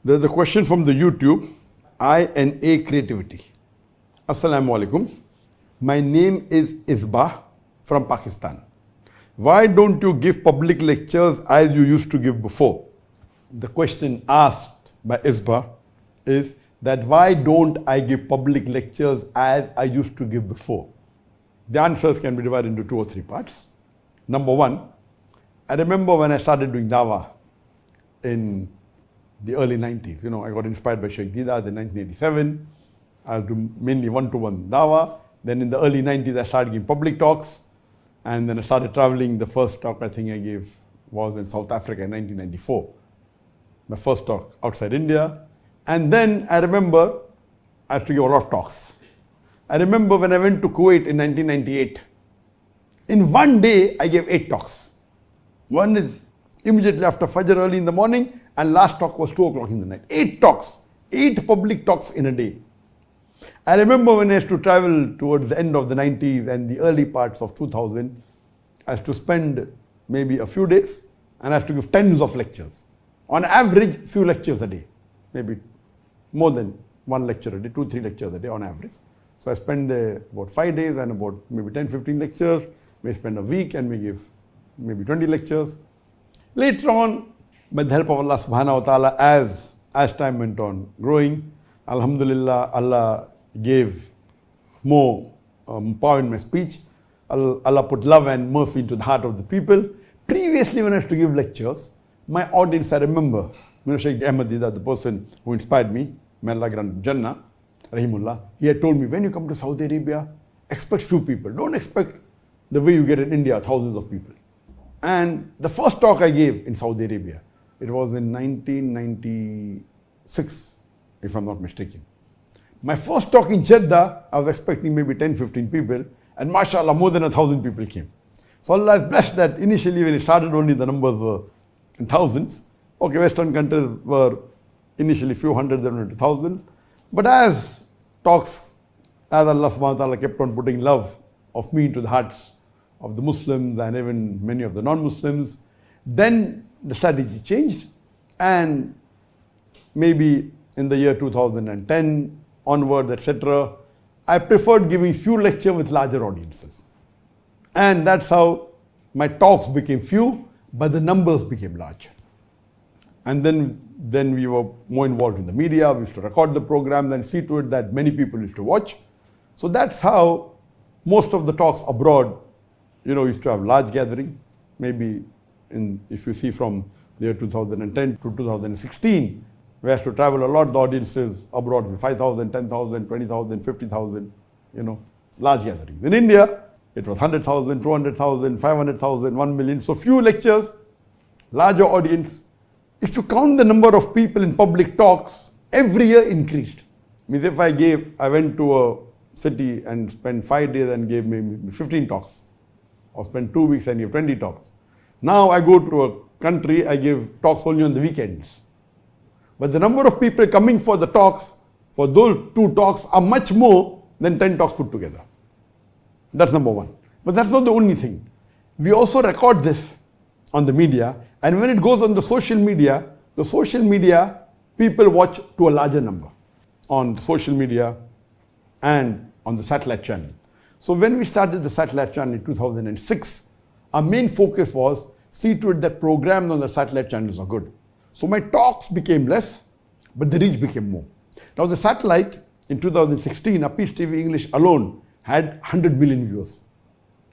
There's a question from the YouTube, INA Creativity. Assalamu alaikum. My name is Isbah from Pakistan. Why don't you give public lectures as you used to give before? The question asked by Isbah is that why don't I give public lectures as I used to give before? The answers can be divided into 2 or 3 parts. Number one, I remember when I started doing dawah in the early 90s. I got inspired by Sheikh Didat in 1987. I was doing mainly one-to-one dawah. Then in the early 90s, I started giving public talks. And then I started traveling. The first talk I think I gave was in South Africa in 1994. My first talk outside India. And then I remember I used to give a lot of talks. I remember when I went to Kuwait in 1998. In one day, I gave 8 talks. One is immediately after Fajr early in the morning, and last talk was 2 o'clock in the night. 8 talks, 8 public talks in a day. I remember when I used to travel towards the end of the 90s and the early parts of 2000, I used to spend maybe a few days and I used to give tens of lectures. On average, few lectures a day, maybe more than 1 lecture a day, 2-3 lectures a day on average. So I spend there about 5 days and about maybe 10-15 lectures. We spend a week and we give maybe 20 lectures. Later on, with the help of Allah subhanahu wa ta'ala, as time went on growing, alhamdulillah, Allah gave more power in my speech. Allah put love and mercy into the heart of the people. Previously, when I used to give lectures, my audience, I remember, Sheikh Ahmad Didat, the person who inspired me, may Allah grant Jannah, Rahimullah, he had told me, when you come to Saudi Arabia, expect few people. Don't expect the way you get in India, thousands of people. And the first talk I gave in Saudi Arabia, it was in 1996, if I'm not mistaken. My first talk in Jeddah, I was expecting maybe 10-15 people, and mashallah, more than 1,000 people came. So Allah has blessed that initially when it started only the numbers were in thousands. Okay, Western countries were initially few hundred, then into thousands. But as Allah subhanahu wa ta'ala kept on putting love of me into the hearts of the Muslims and even many of the non-Muslims, then the strategy changed, and maybe in the year 2010 onward, etc., I preferred giving few lectures with larger audiences. And that's how my talks became few, but the numbers became large. And then we were more involved in the media. We used to record the programs and see to it that many people used to watch. So that's how most of the talks abroad, used to have large gathering. Maybe if you see from the year 2010 to 2016, we had to travel a lot. The audiences abroad were 5,000, 10,000, 20,000, 50,000, large gatherings. In India, it was 100,000, 200,000, 500,000, 1 million. So few lectures, larger audience. If you count the number of people in public talks, every year increased. Means if I went to a city and spent 5 days and gave maybe 15 talks, or spent 2 weeks and gave 20 talks. Now I go to a country, I give talks only on the weekends. But the number of people coming for the talks, for those 2 talks, are much more than 10 talks put together. That's number one. But that's not the only thing. We also record this on the media, and when it goes on the social media, people watch to a larger number on social media and on the satellite channel. So when we started the satellite channel in 2006, our main focus was see to it that programs on the satellite channels are good. So my talks became less, but the reach became more. Now the satellite in 2016, Peace TV English alone had 100 million viewers.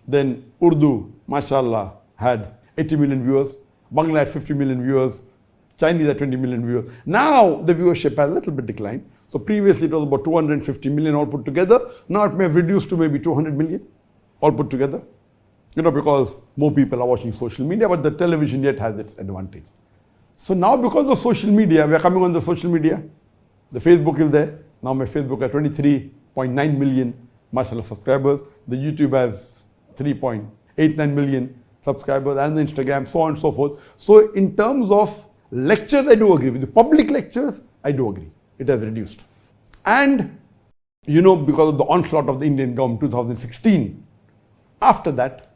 Then Urdu, mashallah, had 80 million viewers. Bangla had 50 million viewers. Chinese had 20 million viewers. Now the viewership has a little bit declined. So previously it was about 250 million all put together. Now it may have reduced to maybe 200 million all put together. Because more people are watching social media, but the television yet has its advantage. So now because of social media, we are coming on the social media. The Facebook is there. Now my Facebook has 23.9 million, mashallah, subscribers. The YouTube has 3.89 million subscribers, and the Instagram, so on and so forth. So in terms of lectures, I do agree with you. Public lectures, I do agree. It has reduced. And, because of the onslaught of the Indian government 2016, after that,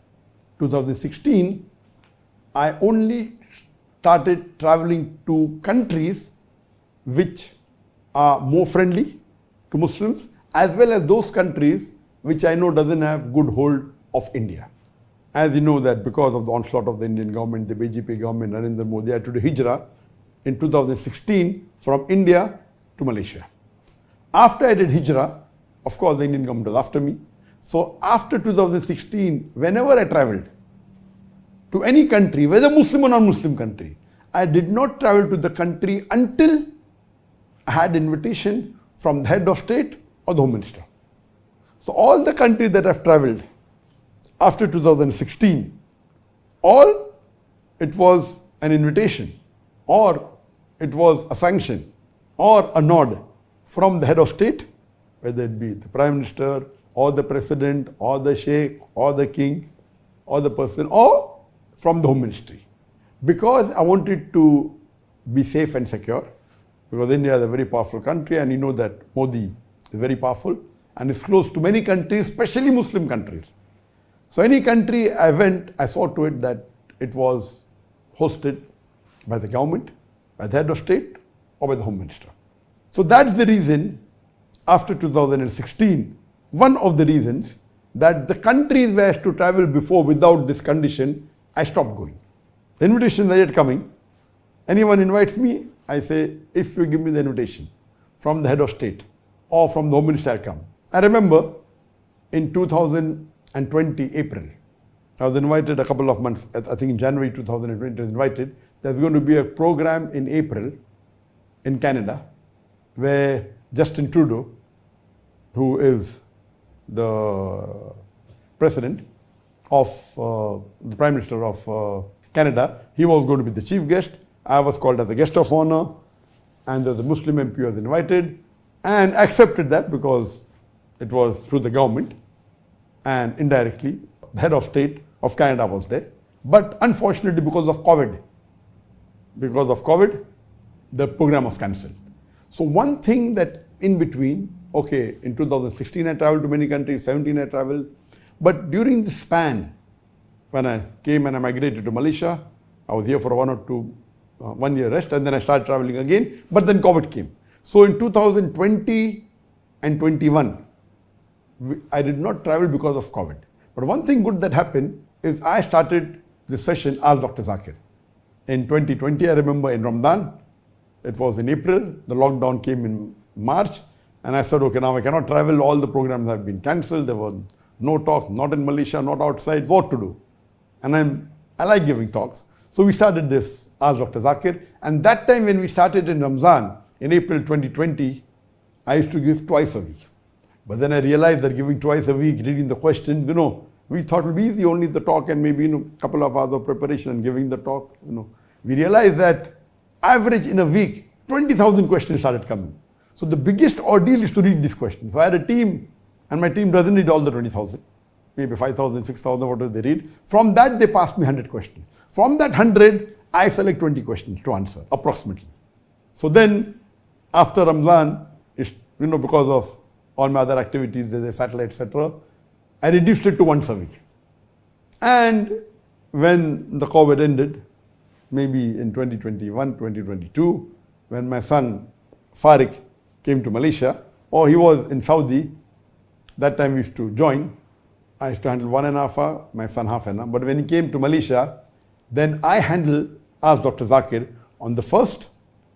2016, I only started traveling to countries which are more friendly to Muslims, as well as those countries which I know doesn't have good hold of India. As you know that because of the onslaught of the Indian government, the BJP government, Narendra Modi had to do hijrah in 2016 from India to Malaysia. After I did hijrah, of course the Indian government was after me. So after 2016, whenever I traveled to any country, whether Muslim or non-Muslim country, I did not travel to the country until I had invitation from the head of state or the home minister. So all the countries that I've traveled after 2016, all it was an invitation or it was a sanction or a nod from the head of state, whether it be the prime minister or the president or the sheikh or the king or the person, or from the home ministry. Because I wanted to be safe and secure, because India is a very powerful country and you know that Modi is very powerful and is close to many countries, especially Muslim countries. So any country I went, I saw to it that it was hosted by the government, by the head of state or by the home minister. So that's the reason after 2016, one of the reasons that the countries where I used to travel before without this condition, I stopped going. The invitations are yet coming. Anyone invites me, I say, if you give me the invitation from the head of state or from the home minister, I'll come. I remember in 2020, April, I was invited a couple of months, I think in January 2020, I was invited. There's going to be a program in April in Canada where Justin Trudeau, who is the president of the Prime Minister of Canada, he was going to be the chief guest. I was called as a guest of honor, and the Muslim MP was invited and accepted that because it was through the government and indirectly the head of state of Canada was there. But unfortunately because of COVID, the program was cancelled. So one thing that in between, okay, in 2016 I traveled to many countries, 17 I traveled, but during the span, when I came and I migrated to Malaysia, I was here for 1 year rest and then I started traveling again, but then COVID came. So in 2020 and 21, I did not travel because of COVID. But one thing good that happened is I started this session as Dr. Zakir. In 2020, I remember in Ramadan, it was in April, the lockdown came in March, and I said, okay, now I cannot travel, all the programs have been cancelled, there was no talk, not in Malaysia, not outside, what to do? And I like giving talks. So we started this as Dr. Zakir, and that time when we started in Ramzan, in April 2020, I used to give twice a week. But then I realized that giving twice a week, reading the questions, we thought it would be easy, only the talk and maybe a couple of hours of preparation and giving the talk. We realized that average in a week, 20,000 questions started coming. So the biggest ordeal is to read these questions. So I had a team, and my team doesn't read all the 20,000. Maybe 5,000, 6,000, whatever they read. From that, they passed me 100 questions. From that 100, I select 20 questions to answer, approximately. So then, after Ramadan, because of all my other activities, the satellite, etc., I reduced it to once a week. And when the COVID ended, maybe in 2021, 2022, when my son Farik came to Malaysia, or he was in Saudi, that time we used to join. I used to handle 1.5 hour, my son half an hour. But when he came to Malaysia, then I handle as Dr. Zakir on the first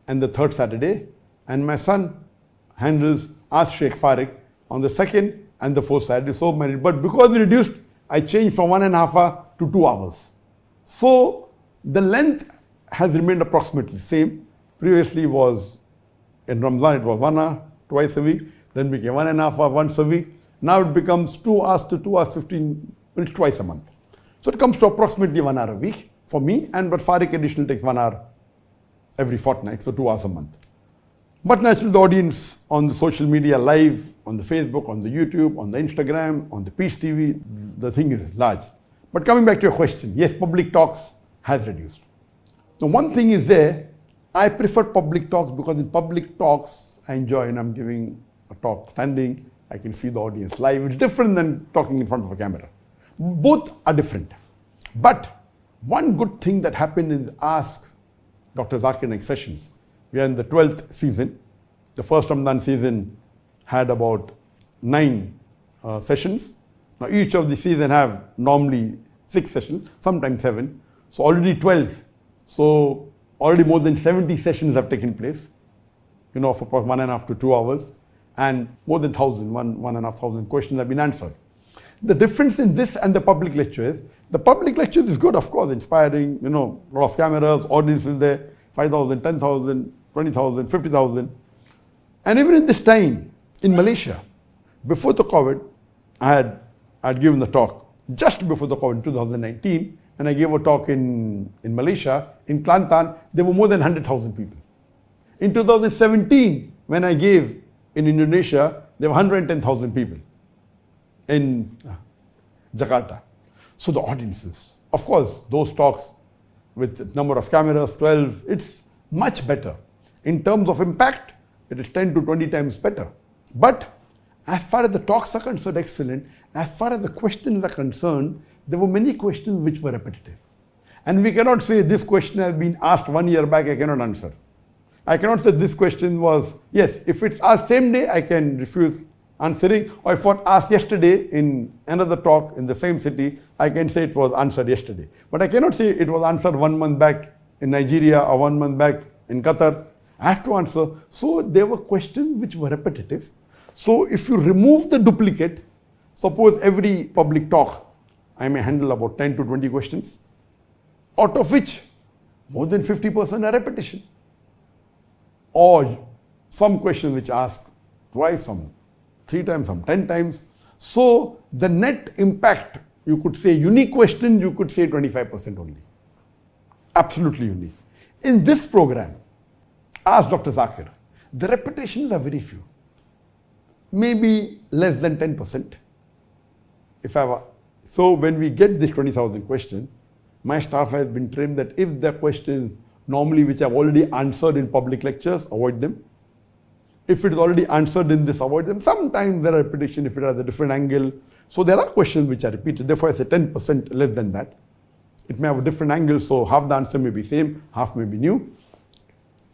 and the third Saturday, and my son handles as Sheikh Farik on the second and the fourth Saturday. So many, but because we reduced, I changed from 1.5 hour to 2 hours. So the length has remained approximately same. Previously was in Ramadan, it was 1 hour twice a week, then became 1.5 hour once a week. Now it becomes 2 hours to 2 hours 15 minutes twice a month. So it comes to approximately 1 hour a week for me, but Farik additional takes 1 hour every fortnight, so 2 hours a month. But naturally the audience on the social media live, on the Facebook, on the YouTube, on the Instagram, on the Peace TV, the thing is large. But coming back to your question, yes, public talks has reduced. Now one thing is there, I prefer public talks because in public talks I enjoy, and I'm giving a talk standing, I can see the audience live. It's different than talking in front of a camera. Both are different. But one good thing that happened in the Ask Dr. Zakir Naiks sessions, We are in the 12th season. The first Ramadan season had about 9 sessions. Now each of the season have normally 6 sessions, sometimes 7. So already 12. So already more than 70 sessions have taken place, for about 1.5 to 2 hours. And more than 1,500 questions have been answered. The difference in this and the public lecture is, the public lecture is good, of course, inspiring, a lot of cameras, audiences there, 5,000, 10,000, 20,000, 50,000. And even in this time, in Malaysia, before the COVID, I had given the talk just before the COVID in 2019, and I gave a talk in Malaysia, in Kelantan, there were more than 100,000 people. In 2017, when I gave in Indonesia, there were 110,000 people in Jakarta. So the audiences, of course, those talks with the number of cameras, 12, it's much better. In terms of impact, it is 10 to 20 times better. But as far as the talks are concerned, excellent. As far as the questions are concerned, there were many questions which were repetitive. And we cannot say this question has been asked 1 year back, I cannot answer. I cannot say this question was, yes, if it's asked same day, I can refuse answering. Or if it was asked yesterday in another talk in the same city, I can say it was answered yesterday. But I cannot say it was answered 1 month back in Nigeria or 1 month back in Qatar. I have to answer. So there were questions which were repetitive. So if you remove the duplicate, suppose every public talk, I may handle about 10 to 20 questions, out of which more than 50% are repetition. Or some questions which ask twice, some 3 times, some 10 times. So the net impact, you could say unique question, you could say 25% only. Absolutely unique. In this program, ask Dr. Zakir, the repetitions are very few. Maybe less than 10%. So when we get this 20,000 question, my staff has been trained that if the questions normally which I've already answered in public lectures, avoid them. If it is already answered in this, avoid them. Sometimes there are repetition if it has a different angle. So there are questions which are repeated. Therefore, I say 10% less than that. It may have a different angle, so half the answer may be same, half may be new.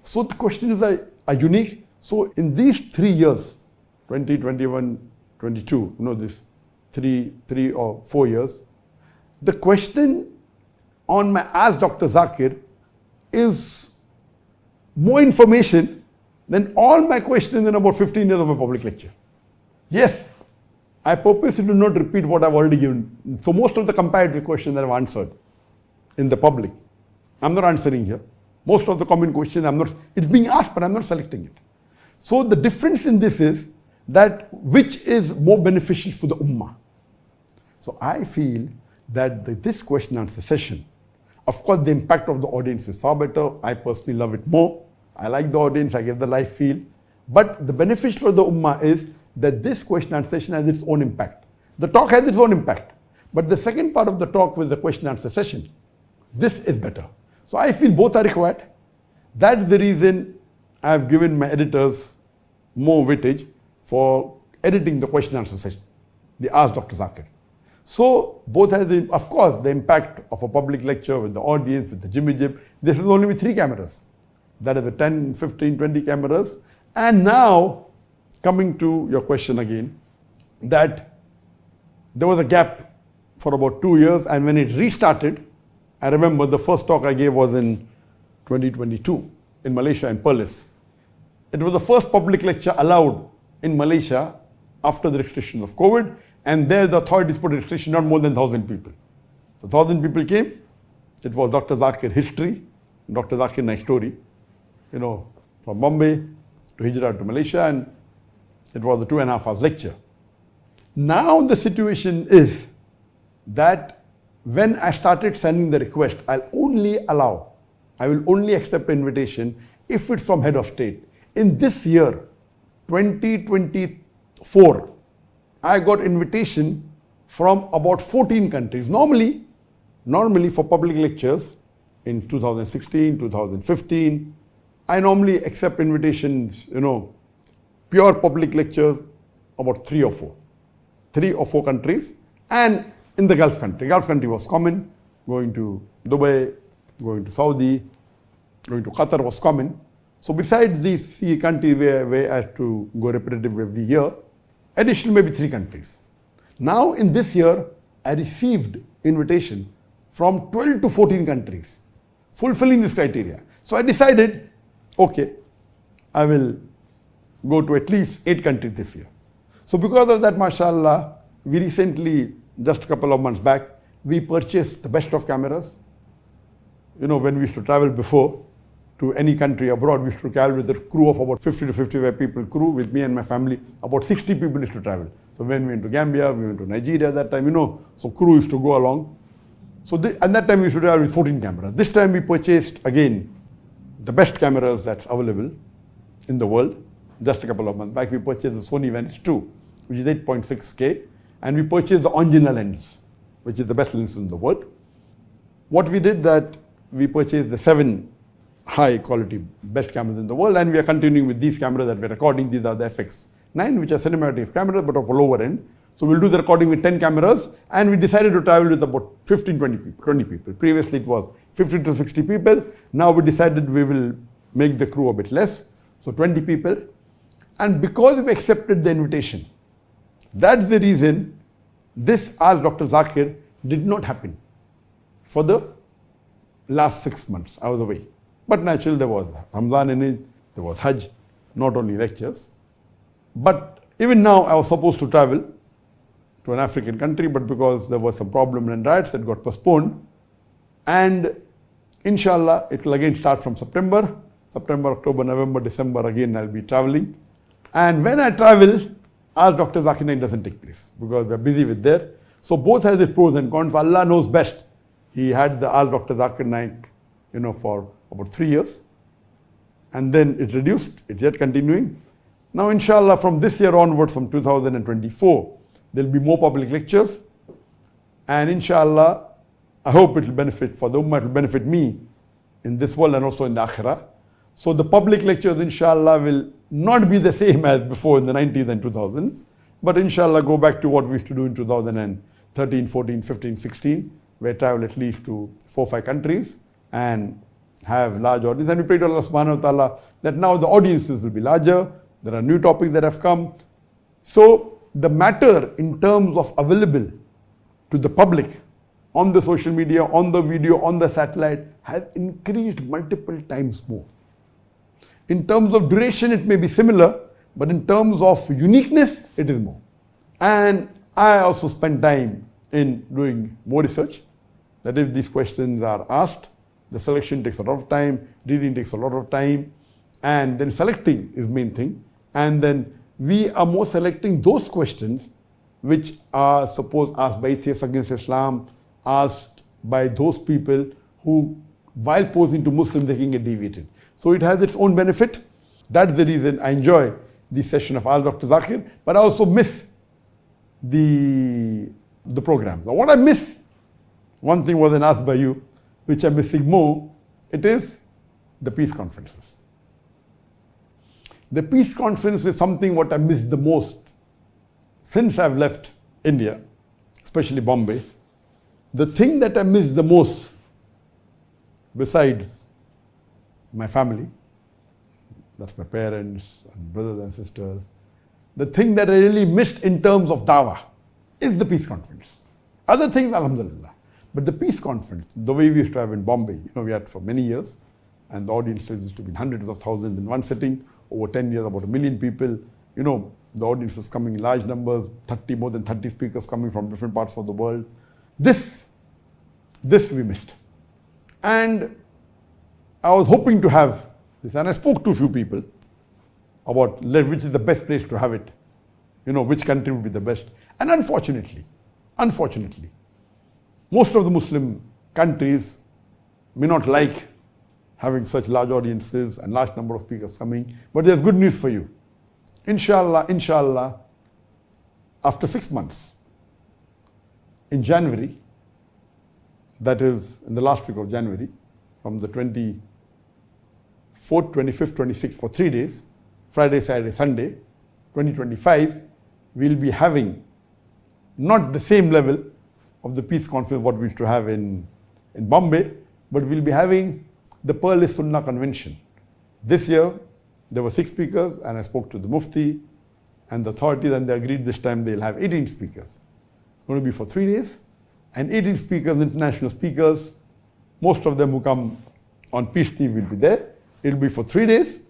So the questions are unique. So in these 3 years, 20, 21, 22, this 3 or 4 years, the question on my Ask Dr. Zakir is more information than all my questions in about 15 years of my public lecture. Yes, I purposely do not repeat what I've already given. So most of the comparative questions that I've answered in the public, I'm not answering here. Most of the common questions, it's being asked, but I'm not selecting it. So the difference in this is that which is more beneficial for the Ummah. So I feel that this question answer session, of course the impact of the audience is far better. I personally love it more. I like the audience, I get the live feel. But the benefit for the Ummah is that this question answer session has its own impact. The talk has its own impact. But the second part of the talk with the question answer session, this is better. So I feel both are required. That's the reason I have given my editors more weightage for editing the question answer session. They asked Dr. Zakir. So both has, of course, the impact of a public lecture with the audience, with the jimmy jib. This is only with 3 cameras. That is the 10, 15, 20 cameras. And now, coming to your question again, that there was a gap for about 2 years, and when it restarted, I remember the first talk I gave was in 2022 in Malaysia in Perlis. It was the first public lecture allowed in Malaysia after the restrictions of COVID, and there the authorities put a restriction not more than 1,000 people. So 1,000 people came. It was Dr. Zakir history, Dr. Zakir Naiks story, from Bombay to Hijrah to Malaysia, and it was a 2.5 hours lecture. Now the situation is that when I started sending the request, I will only accept an invitation if it's from head of state. In this year, 2024, I got invitation from about 14 countries. Normally for public lectures in 2016, 2015, I normally accept invitations, pure public lectures, about 3 or 4. 3 or 4 countries, and in the Gulf country. Gulf country was common. Going to Dubai, going to Saudi, going to Qatar was common. So besides these 3 countries where I have to go repetitive every year, additional maybe 3 countries. Now in this year, I received invitation from 12 to 14 countries fulfilling this criteria. So I decided, okay, I will go to at least 8 countries this year. So because of that, mashallah, we recently, just a couple of months back, we purchased the best of cameras. You know, when we used to travel before to any country abroad, we used to travel with a crew of about 50 to 55 people crew with me and my family. About 60 people used to travel. So when we went to Gambia, we went to Nigeria at that time, you know, so crew used to go along. So at that time we used to travel with 14 cameras. This time we purchased again the best cameras that's available in the world. Just a couple of months back, we purchased the Sony Venice 2, which is 8.6K, and we purchased the original lens, which is the best lens in the world. What we did that we purchased the 7 high quality best cameras in the world, and we are continuing with these cameras that we're recording. These are the FX9, which are cinematic cameras but of a lower end. So we'll do the recording with 10 cameras, and we decided to travel with about 15, 20 people. Previously it was 50 to 60 people. Now we decided we will make the crew a bit less, so 20 people. And because we accepted the invitation, that's the reason this Ask Dr. Zakir did not happen for the last 6 months. I was away. But naturally there was Ramadan in it, there was Hajj, not only lectures. But even now I was supposed to travel to an African country, but because there was some problem and riots, that got postponed. And inshallah, it will again start from September, October, November, December, again I'll be traveling. And when I travel, Ask Dr. Zakir Naiks doesn't take place because we're busy with there. So both has its pros and cons. Allah knows best. He had the Ask Dr. Zakir Naiks, you know, for about 3 years. And then it reduced, it's yet continuing. Now inshallah, from this year onwards, from 2024, there'll be more public lectures. And inshallah, I hope it will benefit for the Ummah, it will benefit me in this world and also in the Akhirah. So the public lectures, inshallah, will not be the same as before in the 90s and 2000s, but inshallah go back to what we used to do in 2013, 14, 15, 16, where travel at least to 4 or 5 countries and have large audience. And we pray to Allah subhanahu wa ta'ala that now the audiences will be larger, there are new topics that have come. So the matter in terms of available to the public on the social media, on the video, on the satellite has increased multiple times more. In terms of duration, it may be similar, but in terms of uniqueness, it is more. And I also spend time in doing more research. That if these questions are asked, the selection takes a lot of time, reading takes a lot of time, and then selecting is main thing. And then we are more selecting those questions which are suppose asked by atheists against Islam, asked by those people who, while posing to Muslims, they can get deviated. So it has its own benefit. That's the reason I enjoy this session of Ask Dr. Zakir, but I also miss the program. Now what I miss, one thing wasn't asked by you, which I'm missing more, it is the peace conferences. The peace conference is something what I miss the most since I've left India, especially Bombay. The thing that I miss the most, besides my family, that's my parents and brothers and sisters, the thing that I really missed in terms of dawah is the peace conference. Other things, alhamdulillah. But the peace conference, the way we used to have in Bombay, you know, we had for many years, and the audiences used to be in hundreds of thousands in one sitting, over 10 years, about 1 million people, you know, the audiences coming in large numbers, more than 30 speakers coming from different parts of the world. This we missed. And I was hoping to have this, and I spoke to a few people about which is the best place to have it, you know, which country would be the best. And unfortunately, most of the Muslim countries may not like having such large audiences and large number of speakers coming, but there's good news for you. Inshallah, after 6 months, in January, that is in the last week of January, from the 24th, 25th, 26th, for 3 days, Friday, Saturday, Sunday, 2025, we'll be having not the same level of the peace conference what we used to have in Bombay, but we'll be having the Pearl Sunnah Convention This year, there were 6 speakers, and I spoke to the Mufti and the authorities, and they agreed this time they'll have 18 speakers. It's going to be for 3 days, and 18 speakers, international speakers, most of them who come on Peace TV will be there. It will be for 3 days.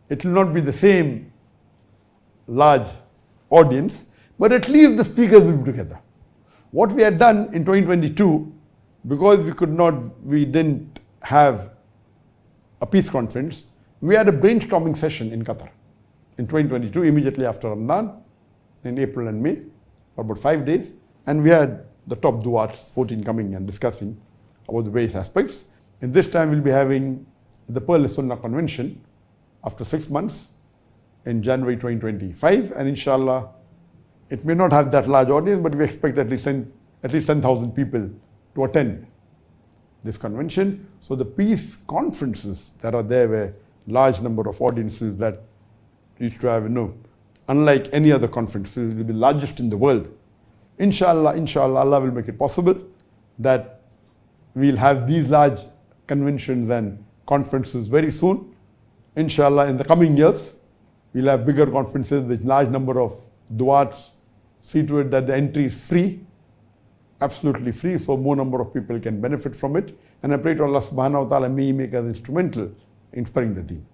It will not be the same large audience, but at least the speakers will be together. What we had done in 2022, because we didn't have a peace conference, we had a brainstorming session in Qatar in 2022, immediately after Ramadan, in April and May, for about 5 days. And we had the top duats, 14, coming and discussing about the various aspects. And this time we'll be having the Pearl Sunnah Convention after 6 months in January 2025. And inshallah, it may not have that large audience, but we expect at least 10,000 people to attend this convention. So the peace conferences that are there were large number of audiences that used to have, unlike any other conferences, it will be the largest in the world. Inshallah, Allah will make it possible that we'll have these large conventions and conferences very soon. Inshallah, in the coming years, we'll have bigger conferences with large number of duats. See to it that the entry is free, absolutely free, so more number of people can benefit from it. And I pray to Allah subhanahu wa ta'ala, may He make us instrumental in spreading the deen.